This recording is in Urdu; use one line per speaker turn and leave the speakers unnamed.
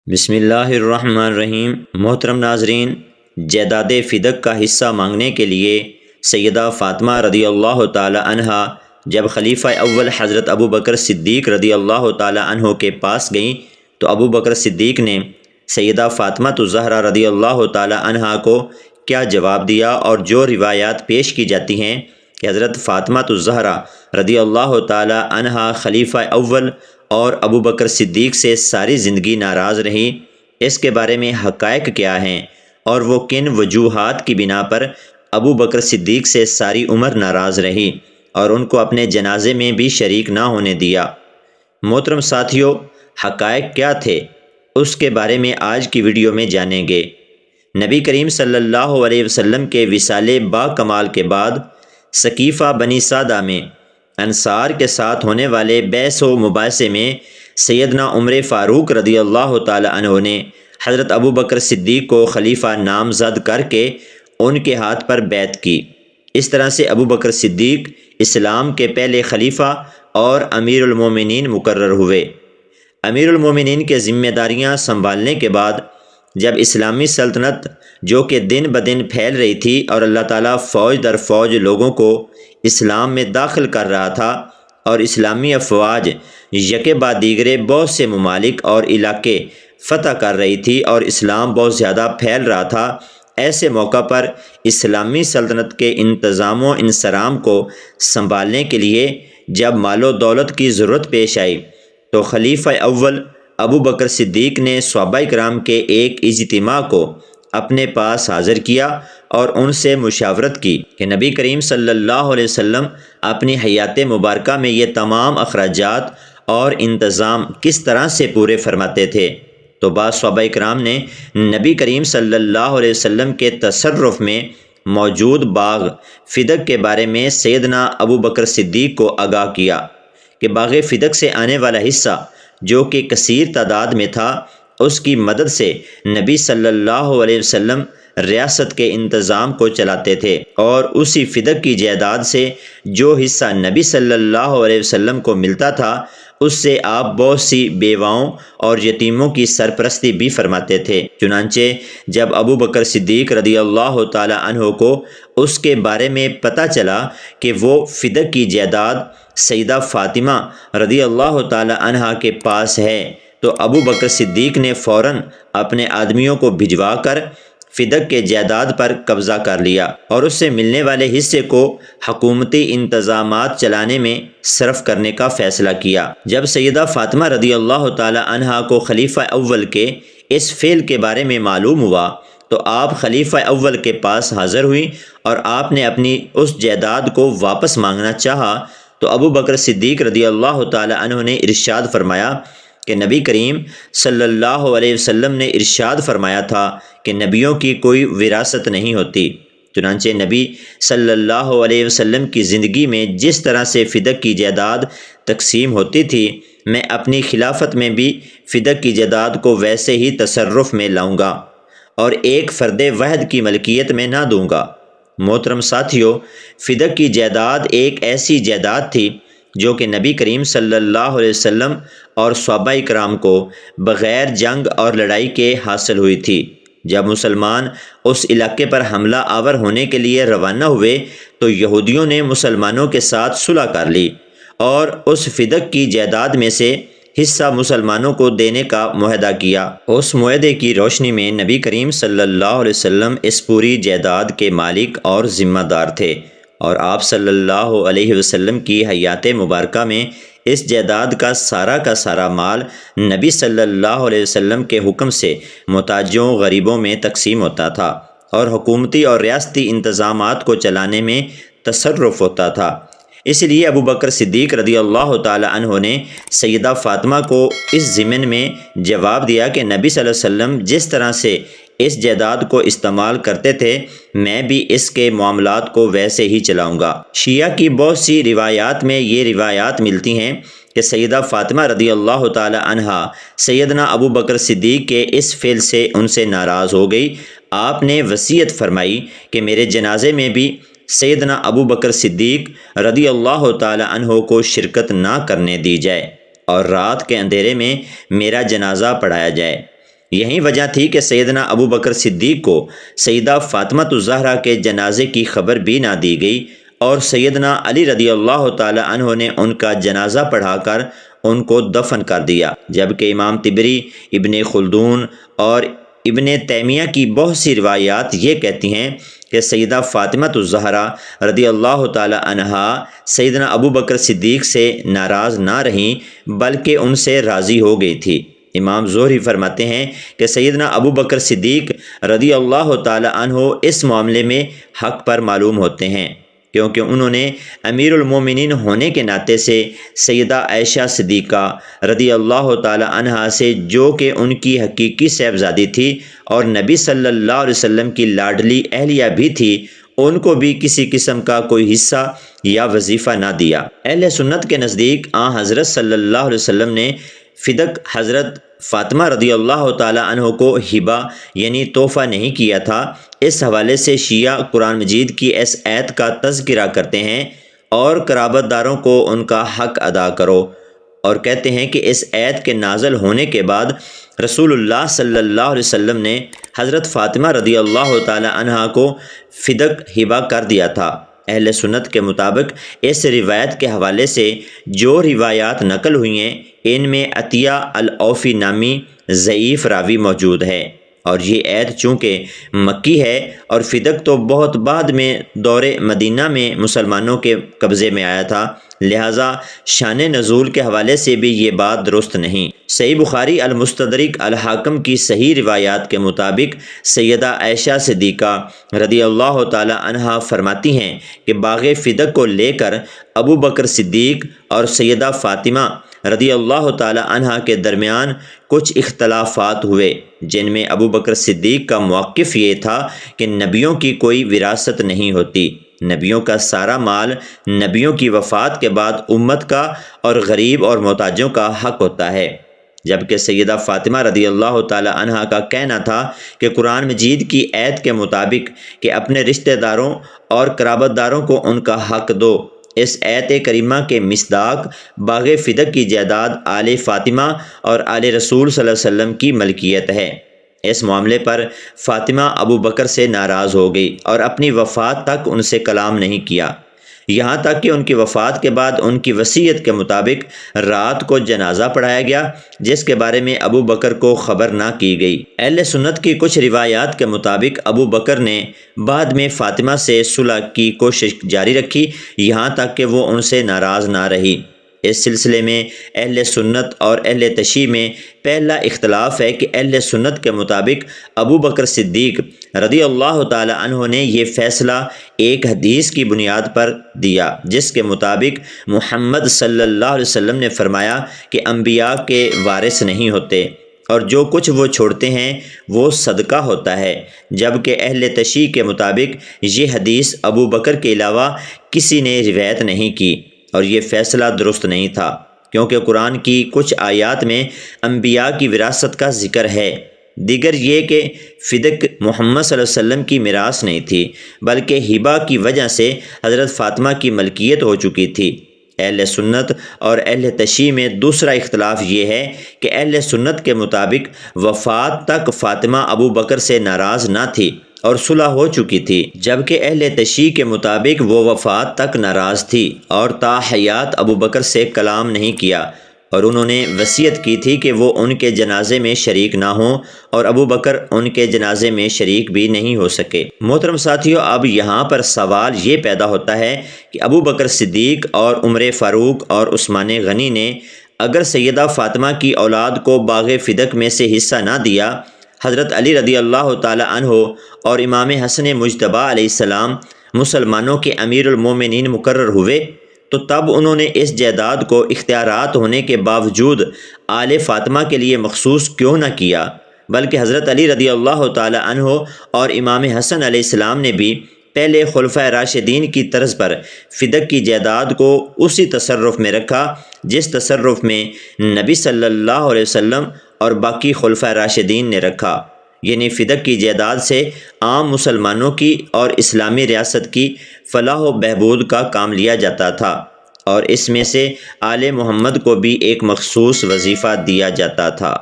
بسم اللہ الرحمن الرحیم۔ محترم ناظرین، جائیداد فدق کا حصہ مانگنے کے لیے سیدہ فاطمہ رضی اللہ تعالی عنہا جب خلیفہ اول حضرت ابو بکر صدیق رضی اللہ تعالی عنہ کے پاس گئیں تو ابو بکر صدیق نے سیدہ فاطمہ الزہرا رضی اللہ تعالی عنہا کو کیا جواب دیا، اور جو روایات پیش کی جاتی ہیں کہ حضرت فاطمہ الزہرا رضی اللہ تعالی عنہا خلیفہ اول اور ابو بکر صدیق سے ساری زندگی ناراض رہی، اس کے بارے میں حقائق کیا ہیں اور وہ کن وجوہات کی بنا پر ابو بکر صدیق سے ساری عمر ناراض رہی اور ان کو اپنے جنازے میں بھی شریک نہ ہونے دیا۔ محترم ساتھیوں، حقائق کیا تھے اس کے بارے میں آج کی ویڈیو میں جانیں گے۔ نبی کریم صلی اللہ علیہ وسلم کے وصال با کمال کے بعد ثقیفہ بنی سعدہ میں انصار کے ساتھ ہونے والے بحث و مباحثے میں سیدنا عمر فاروق رضی اللہ تعالی عنہ نے حضرت ابو بکر صدیق کو خلیفہ نامزد کر کے ان کے ہاتھ پر بیعت کی۔ اس طرح سے ابو بکر صدیق اسلام کے پہلے خلیفہ اور امیر المومنین مقرر ہوئے۔ امیر المومنین کے ذمہ داریاں سنبھالنے کے بعد جب اسلامی سلطنت جو کہ دن بدن پھیل رہی تھی اور اللہ تعالیٰ فوج در فوج لوگوں کو اسلام میں داخل کر رہا تھا اور اسلامی افواج یکے بعد دیگرے بہت سے ممالک اور علاقے فتح کر رہی تھی اور اسلام بہت زیادہ پھیل رہا تھا، ایسے موقع پر اسلامی سلطنت کے انتظام و انصرام کو سنبھالنے کے لیے جب مال و دولت کی ضرورت پیش آئی تو خلیفہ اول ابو بکر صدیق نے صحابہ کرام کے ایک اجتماع کو اپنے پاس حاضر کیا اور ان سے مشاورت کی کہ نبی کریم صلی اللہ علیہ وسلم اپنی حیات مبارکہ میں یہ تمام اخراجات اور انتظام کس طرح سے پورے فرماتے تھے۔ تو بعض صحابہ کرام نے نبی کریم صلی اللہ علیہ وسلم کے تصرف میں موجود باغ فدق کے بارے میں سیدنا ابو بکر صدیق کو آگاہ کیا کہ باغ فدق سے آنے والا حصہ جو کہ کثیر تعداد میں تھا، اس کی مدد سے نبی صلی اللہ علیہ وسلم ریاست کے انتظام کو چلاتے تھے، اور اسی فدق کی جائیداد سے جو حصہ نبی صلی اللہ علیہ وسلم کو ملتا تھا اس سے آپ بہت سی بیواؤں اور یتیموں کی سرپرستی بھی فرماتے تھے۔ چنانچہ جب ابو بکر صدیق رضی اللہ تعالی عنہ کو اس کے بارے میں پتہ چلا کہ وہ فدق کی جائیداد سیدہ فاطمہ رضی اللہ تعالی عنہ کے پاس ہے تو ابو بکر صدیق نے فوراً اپنے آدمیوں کو بھجوا کر فدق کے جائیداد پر قبضہ کر لیا اور اس سے ملنے والے حصے کو حکومتی انتظامات چلانے میں صرف کرنے کا فیصلہ کیا۔ جب سیدہ فاطمہ رضی اللہ تعالی عنہا کو خلیفہ اول کے اس فعل کے بارے میں معلوم ہوا تو آپ خلیفہ اول کے پاس حاضر ہوئی اور آپ نے اپنی اس جائیداد کو واپس مانگنا چاہا تو ابو بکر صدیق رضی اللہ تعالی عنہ نے ارشاد فرمایا کہ نبی کریم صلی اللہ علیہ وسلم نے ارشاد فرمایا تھا کہ نبیوں کی کوئی وراثت نہیں ہوتی۔ چنانچہ نبی صلی اللہ علیہ وسلم کی زندگی میں جس طرح سے فدق کی جائیداد تقسیم ہوتی تھی، میں اپنی خلافت میں بھی فدق کی جائیداد کو ویسے ہی تصرف میں لاؤں گا اور ایک فرد واحد کی ملکیت میں نہ دوں گا۔ محترم ساتھیوں، فدق کی جائیداد ایک ایسی جائیداد تھی جو کہ نبی کریم صلی اللہ علیہ وسلم اور صحابہ کرام کو بغیر جنگ اور لڑائی کے حاصل ہوئی تھی۔ جب مسلمان اس علاقے پر حملہ آور ہونے کے لیے روانہ ہوئے تو یہودیوں نے مسلمانوں کے ساتھ صلح کر لی اور اس فدق کی جائیداد میں سے حصہ مسلمانوں کو دینے کا معاہدہ کیا۔ اس معاہدے کی روشنی میں نبی کریم صلی اللہ علیہ وسلم اس پوری جائیداد کے مالک اور ذمہ دار تھے، اور آپ صلی اللہ علیہ وسلم کی حیات مبارکہ میں اس جائیداد کا سارا مال نبی صلی اللہ علیہ وسلم کے حکم سے محتاجوں غریبوں میں تقسیم ہوتا تھا اور حکومتی اور ریاستی انتظامات کو چلانے میں تصرف ہوتا تھا۔ اس لیے ابو بکر صدیق رضی اللہ تعالی عنہ نے سیدہ فاطمہ کو اس ضمن میں جواب دیا کہ نبی صلی اللہ علیہ وسلم جس طرح سے اس جائیداد کو استعمال کرتے تھے میں بھی اس کے معاملات کو ویسے ہی چلاؤں گا۔ شیعہ کی بہت سی روایات میں یہ روایات ملتی ہیں کہ سیدہ فاطمہ رضی اللہ تعالی عنہا سیدنا ابو بکر صدیق کے اس فعل سے ان سے ناراض ہو گئی۔ آپ نے وصیت فرمائی کہ میرے جنازے میں بھی سیدنا ابو بکر صدیق رضی اللہ تعالی عنہ کو شرکت نہ کرنے دی جائے اور رات کے اندھیرے میں میرا جنازہ پڑھایا جائے۔ یہی وجہ تھی کہ سیدنا ابو بکر صدیق کو سیدہ فاطمہ الزہرا کے جنازے کی خبر بھی نہ دی گئی اور سیدنا علی رضی اللہ تعالی عنہ نے ان کا جنازہ پڑھا کر ان کو دفن کر دیا، جبکہ امام طبری، ابن خلدون اور ابن تیمیہ کی بہت سی روایات یہ کہتی ہیں کہ سیدہ فاطمہ الزہرا رضی اللہ تعالی عنہا سیدنا ابو بکر صدیق سے ناراض نہ رہیں بلکہ ان سے راضی ہو گئی تھی۔ امام زہری فرماتے ہیں کہ سیدنا ابو بکر صدیق رضی اللہ تعالی عنہ اس معاملے میں حق پر معلوم ہوتے ہیں، کیونکہ انہوں نے امیر المومنین ہونے کے ناطے سے سیدہ عائشہ صدیقہ رضی اللہ تعالی عنہا سے، جو کہ ان کی حقیقی صاحبزادی تھی اور نبی صلی اللہ علیہ وسلم کی لاڈلی اہلیہ بھی تھی، ان کو بھی کسی قسم کا کوئی حصہ یا وظیفہ نہ دیا۔ اہل سنت کے نزدیک حضرت صلی اللہ علیہ وسلم نے فدق حضرت فاطمہ رضی اللہ تعالی عنہ کو ہبہ یعنی تحفہ نہیں کیا تھا۔ اس حوالے سے شیعہ قرآن مجید کی اس آیت کا تذکرہ کرتے ہیں، اور قرابت داروں کو ان کا حق ادا کرو، اور کہتے ہیں کہ اس آیت کے نازل ہونے کے بعد رسول اللہ صلی اللہ علیہ وسلم نے حضرت فاطمہ رضی اللہ تعالی عنہ کو فدق ہبہ کر دیا تھا۔ اہل سنت کے مطابق اس روایت کے حوالے سے جو روایات نقل ہوئی ہیں ان میں عطیہ العوفی نامی ضعیف راوی موجود ہے، اور یہ آیت چونکہ مکی ہے اور فدق تو بہت بعد میں دور مدینہ میں مسلمانوں کے قبضے میں آیا تھا، لہٰذا شان نزول کے حوالے سے بھی یہ بات درست نہیں۔ صحیح بخاری، المستدرک، الحاکم کی صحیح روایات کے مطابق سیدہ عائشہ صدیقہ رضی اللہ تعالی عنہا فرماتی ہیں کہ باغ فدق کو لے کر ابو بکر صدیق اور سیدہ فاطمہ رضی اللہ تعالی عنہا کے درمیان کچھ اختلافات ہوئے، جن میں ابو بکر صدیق کا موقف یہ تھا کہ نبیوں کی کوئی وراثت نہیں ہوتی، نبیوں کا سارا مال نبیوں کی وفات کے بعد امت کا اور غریب اور محتاجوں کا حق ہوتا ہے، جبکہ سیدہ فاطمہ رضی اللہ تعالی عنہا کا کہنا تھا کہ قرآن مجید کی آیت کے مطابق کہ اپنے رشتہ داروں اور قرابت داروں کو ان کا حق دو۔ اس آیت کریمہ کے مصداق باغ فدق کی جائیداد آل فاطمہ اور آل رسول صلی اللہ علیہ وسلم کی ملکیت ہے۔ اس معاملے پر فاطمہ ابو بکر سے ناراض ہو گئی اور اپنی وفات تک ان سے کلام نہیں کیا، یہاں تک کہ ان کی وفات کے بعد ان کی وصیت کے مطابق رات کو جنازہ پڑھایا گیا، جس کے بارے میں ابو بکر کو خبر نہ کی گئی۔ اہل سنت کی کچھ روایات کے مطابق ابو بکر نے بعد میں فاطمہ سے صلح کی کوشش جاری رکھی، یہاں تک کہ وہ ان سے ناراض نہ رہی۔ اس سلسلے میں اہل سنت اور اہل تشیع میں پہلا اختلاف ہے کہ اہل سنت کے مطابق ابو بکر صدیق رضی اللہ تعالی عنہ نے یہ فیصلہ ایک حدیث کی بنیاد پر دیا، جس کے مطابق محمد صلی اللہ علیہ وسلم نے فرمایا کہ انبیاء کے وارث نہیں ہوتے، اور جو کچھ وہ چھوڑتے ہیں وہ صدقہ ہوتا ہے، جبکہ اہل تشیع کے مطابق یہ حدیث ابو بکر کے علاوہ کسی نے روایت نہیں کی، اور یہ فیصلہ درست نہیں تھا، کیونکہ قرآن کی کچھ آیات میں انبیاء کی وراثت کا ذکر ہے۔ دیگر یہ کہ فدق محمد صلی اللہ علیہ وسلم کی میراث نہیں تھی، بلکہ ہبہ کی وجہ سے حضرت فاطمہ کی ملکیت ہو چکی تھی۔ اہل سنت اور اہل تشیع میں دوسرا اختلاف یہ ہے کہ اہل سنت کے مطابق وفات تک فاطمہ ابو بکر سے ناراض نہ تھی اور صلح ہو چکی تھی، جبکہ اہل تشیع کے مطابق وہ وفات تک ناراض تھی اور تا حیات ابو بکر سے کلام نہیں کیا، اور انہوں نے وصیت کی تھی کہ وہ ان کے جنازے میں شریک نہ ہوں، اور ابو بکر ان کے جنازے میں شریک بھی نہیں ہو سکے۔ محترم ساتھیو، اب یہاں پر سوال یہ پیدا ہوتا ہے کہ ابو بکر صدیق اور عمر فاروق اور عثمان غنی نے اگر سیدہ فاطمہ کی اولاد کو باغ فدق میں سے حصہ نہ دیا، حضرت علی رضی اللہ تعالی عنہ اور امام حسن مجتبی علیہ السلام مسلمانوں کے امیر المومنین مقرر ہوئے، تو تب انہوں نے اس جائیداد کو اختیارات ہونے کے باوجود آل فاطمہ کے لیے مخصوص کیوں نہ کیا، بلکہ حضرت علی رضی اللہ تعالی عنہ اور امام حسن علیہ السلام نے بھی پہلے خلفائے راشدین کی طرز پر فدق کی جائیداد کو اسی تصرف میں رکھا جس تصرف میں نبی صلی اللہ علیہ وسلم اور باقی خلفائے راشدین نے رکھا، یعنی فدق کی جائیداد سے عام مسلمانوں کی اور اسلامی ریاست کی فلاح و بہبود کا کام لیا جاتا تھا، اور اس میں سے آل محمد کو بھی ایک مخصوص وظیفہ دیا جاتا تھا۔